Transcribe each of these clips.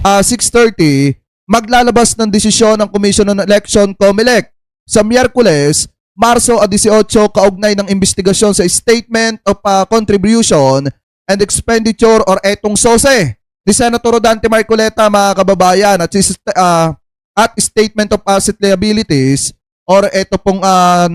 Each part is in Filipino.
6:30, maglalabas ng desisyon ng Commission on Election COMELEC sa Miyerkules, Marso 18 kaugnay ng investigasyon sa Statement of Contribution and Expenditure or etong SOSE ni Senator Rodante Marcoleta, mga kababayan, at Statement of Asset Liabilities or eto pong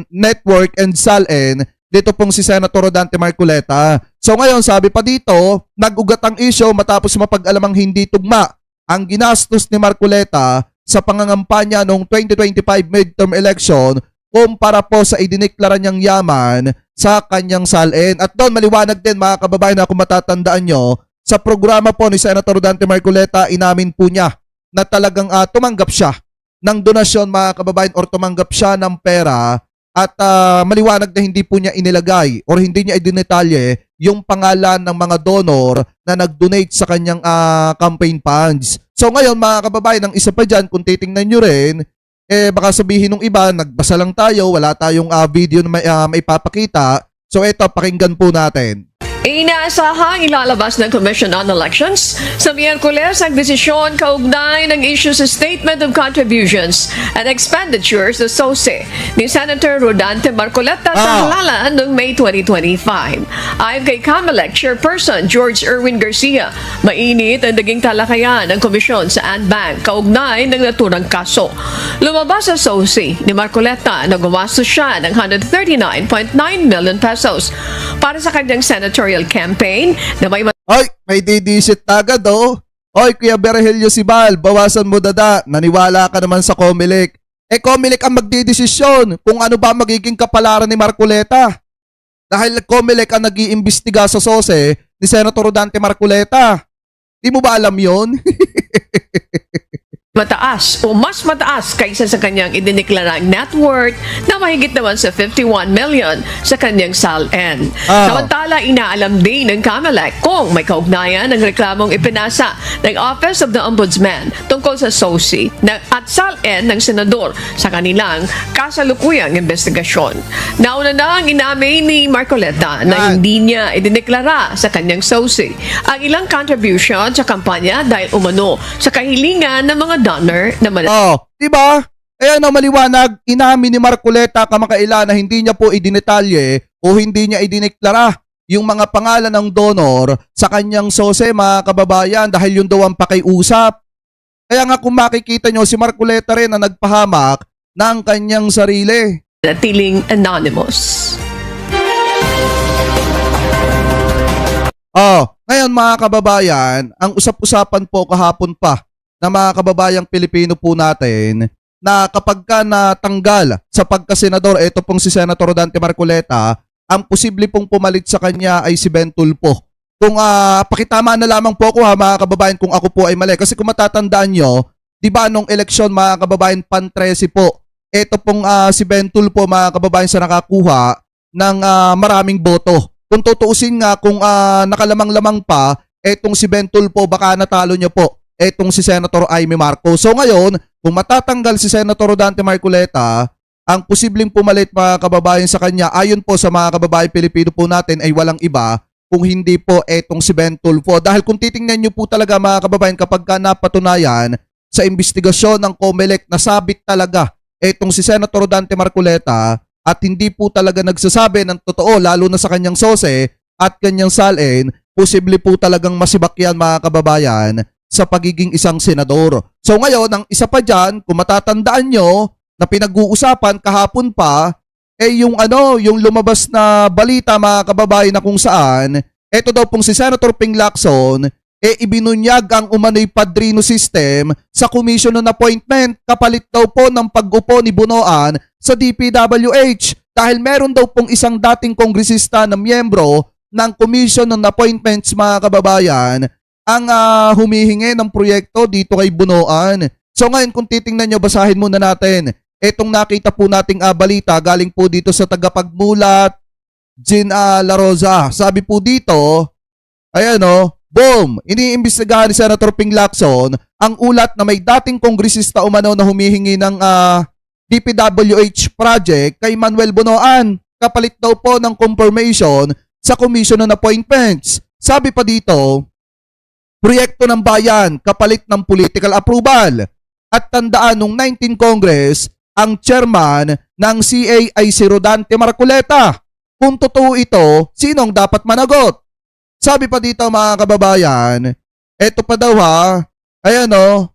network and SALN dito pong si Senator Rodante Marcoleta. So ngayon, sabi pa dito, nag-ugat ang issue matapos mapag-alamang hindi tugma ang ginastos ni Marcoleta sa pangangampanya noong 2025 midterm election kumpara po sa idineklara niyang yaman sa kanyang SALN. At doon maliwanag din, mga kababayan, na kung matatandaan nyo, sa programa po ni Senator Rodante Marcoleta, inamin po niya na talagang tumanggap siya ng donasyon, mga kababayan, or tumanggap siya ng pera at maliwanag na hindi po niya inilagay or hindi niya idinetalye yung pangalan ng mga donor na nag-donate sa kanyang campaign funds. So ngayon, mga kababayan, ang isa pa dyan, kung titingnan nyo rin, baka sabihin ng iba, nagbasa lang tayo, wala tayong video na may papakita. So ito, pakinggan po natin. Inaasahang ilalabas ng Commission on Elections sa Miyerkules ang desisyon kaugnay ng issue sa Statement of Contributions and Expenditures o SOSE ni Senator Rodante Marcoleta sa halalan noong May 2025. Ayon kay COMELEC Chairperson George Erwin Garcia, mainit ang naging talakayan ng komisyon sa ANBank kaugnay ng naturang kaso. Lumabas sa SOSE ni Marcoleta na gumastos siya ng 139.9 million pesos para sa kanyang senatorial campaign na may didisit agad oh. Oy, Kuya Berhelio Sibal, bawasan mo dada. Naniwala ka naman sa COMELEC. COMELEC ang magdidesisyon kung ano ba magiging kapalaran ni Marcoleta. Dahil COMELEC ang nag-iimbestiga sa SOSE ni Senator Rodante Marcoleta. Di mo ba alam yun? mataas o mas mataas kaysa sa kanyang idineklarang net worth na mahigit naman sa 51 million sa kanyang SALN. Samantala, inaalam din ng COMELEC kung may kaugnayan ng reklamong ipinasa ng Office of the Ombudsman tungkol sa SOSE at SALN ng senador sa kanilang kasalukuyang investigasyon. Nauna na ang inamin ni Marcoleta na hindi niya idineklara sa kanyang SOSE ang ilang contribution sa kampanya dahil umano sa kahilingan ng mga donor na diba? Ayan, maliwanag, inamin ni Marcoleta kamakailan na hindi niya po idinetalye o hindi niya idineklara yung mga pangalan ng donor sa kanyang SOSE, mga kababayan, dahil yun daw ang pakiusap. Kaya nga kung makikita nyo, si Marcoleta rin na nagpahamak ng kanyang sarili. Natiling anonymous. Ngayon, mga kababayan, ang usap-usapan po kahapon pa na mga kababayang Pilipino po natin na kapag ka natanggal sa pagkasenador, ito pong si Senator Rodante Marcoleta, ang posible pong pumalit sa kanya ay si Ben Tulfo. Kung pakitama na lamang po ako mga kababayan kung ako po ay mali. Kasi kung matatandaan nyo, di ba nung eleksyon mga kababayan pan-13 po, ito pong si Ben Tulfo mga kababayan sa nakakuha ng maraming boto. Kung tutuusin nga kung nakalamang-lamang pa, etong si Ben Tulfo baka natalo niya po etong si Senator Amy Marcos. So ngayon, kung matatanggal si Senator Rodante Marcoleta, ang posibleng pumalit mga kababayan sa kanya, ayon po sa mga kababayan Pilipino po natin, ay walang iba kung hindi po etong si Ben Tulfo. Dahil kung titingnan nyo po talaga mga kababayan, kapag ka napatunayan sa investigasyon ng COMELEC na sabit talaga etong si Senator Rodante Marcoleta at hindi po talaga nagsasabi ng totoo, lalo na sa kanyang SOSE at kanyang SALN, posible po talagang masibakyan mga kababayan sa pagiging isang senador. So ngayon, ang isa pa dyan, kung matatandaan nyo, na pinag-uusapan kahapon pa, yung lumabas na balita mga kababayan na kung saan, eto daw pong si Senator Ping Lacson, ibinunyag ang umano'y padrino system sa Commission on Appointment, kapalit daw po ng pag-upo ni Bunoan sa DPWH. Dahil meron daw pong isang dating kongresista na miyembro ng Commission on Appointments mga kababayan, ang humihingi ng proyekto dito kay Bunoan. So ngayon kung titingnan nyo, basahin muna natin. Etong nakita po nating balita galing po dito sa tagapagmulat, Jean La Rosa. Sabi po dito, ayan boom, iniimbestigahan ni Senator Ping Lacson ang ulat na may dating kongresista umano na humihingi ng DPWH project kay Manuel Bunoan. Kapalit daw po ng confirmation sa Commission on Appointments. Sabi pa dito, proyekto ng bayan kapalit ng political approval. At tandaan, nung 19 Congress, ang chairman ng CA ay si Rodante Marcoleta. Kung totoo ito, sinong dapat managot? Sabi pa dito mga kababayan, eto pa daw ha, ayan o,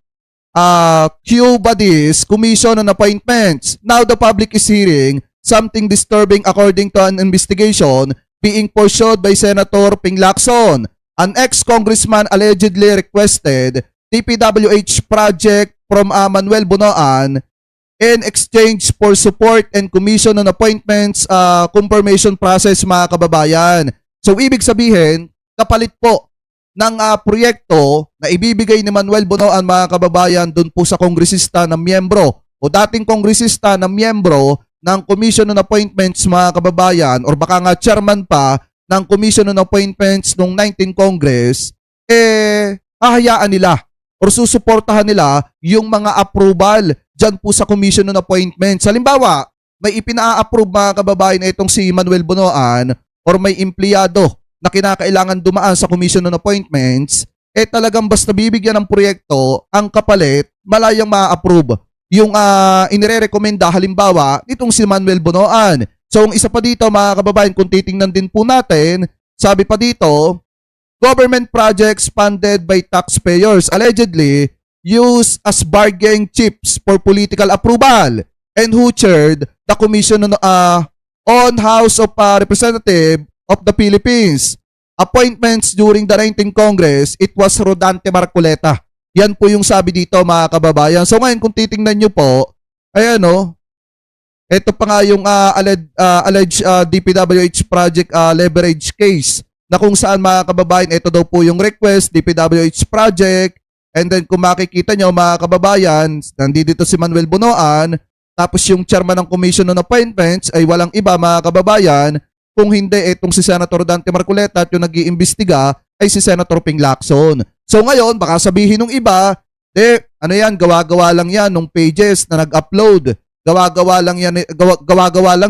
Q Bodies, Commission on Appointments. Now the public is hearing something disturbing according to an investigation being pursued by Senator Ping Lacson. An ex-congressman allegedly requested DPWH project from Manuel Bunoan in exchange for support and commission on appointments confirmation process mga kababayan. So ibig sabihin, kapalit po ng proyekto na ibibigay ni Manuel Bunoan mga kababayan dun po sa kongresista na miyembro o dating kongresista na miyembro ng Commission on Appointments mga kababayan or baka nga chairman pa ng Commission on Appointments nung 19 Congress, hahayaan nila or susuportahan nila yung mga approval dyan po sa Commission on Appointments. Halimbawa, may ipina-approve mga kababayan na itong si Manuel Bunoan or may empleyado na kinakailangan dumaan sa Commission on Appointments, talagang basta bibigyan ng proyekto, ang kapalit, malayang ma-approve. Yung inirekomenda halimbawa nitong si Manuel Bunoan. So, ang isa pa dito mga kababayan, kung titingnan din po natin, sabi pa dito, government projects funded by taxpayers allegedly used as bargaining chips for political approval and who chaired the Commission on House of Representatives of the Philippines. Appointments during the 19th Congress, it was Rodante Marcoleta. Yan po yung sabi dito mga kababayan. So ngayon kung titingnan nyo po, ayan o, ito pa nga yung alleged DPWH project leverage case na kung saan mga kababayan, ito daw po yung request, DPWH project, and then kung makikita nyo mga kababayan, nandito si Manuel Bunoan, tapos yung chairman ng Commission on Appointments ay walang iba mga kababayan, kung hindi itong si Senator Dante Marcoleta at yung nag-iimbestiga ay si Senator Ping Lacson. So ngayon, baka sabihin ng iba, ano yan, gawa-gawa lang yan nung pages na nag-upload. Gawa-gawa lang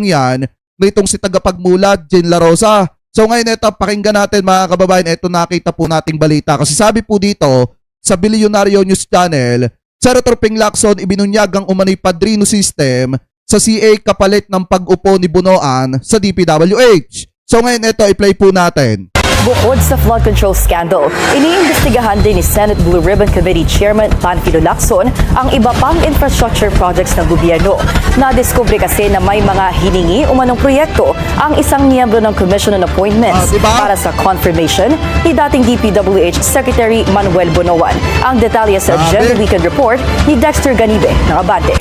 yan nitong si tagapagmulat, Jean La Rosa. So ngayon ito, pakinggan natin mga kababayan, ito nakita po nating balita. Kasi sabi po dito, sa Bilyonaryo News Channel, Senator Ping Lacson ibinunyag ang umano'y padrino system sa CA kapalit ng pag-upo ni Bunoan sa DPWH. So ngayon ito, i-play po natin. Bukod sa flood control scandal, iniimbestigahan din ni Senate Blue Ribbon Committee Chairman Panfilo Lacson ang iba pang infrastructure projects ng gobyerno. Nadiskubre kasi na may mga hiningi umanong proyekto ang isang miyembro ng Commission on Appointments para sa confirmation ni dating DPWH Secretary Manuel Bunoan. Ang detalye sa Agenda Weekend Report ni Dexter Ganibe ng Abante.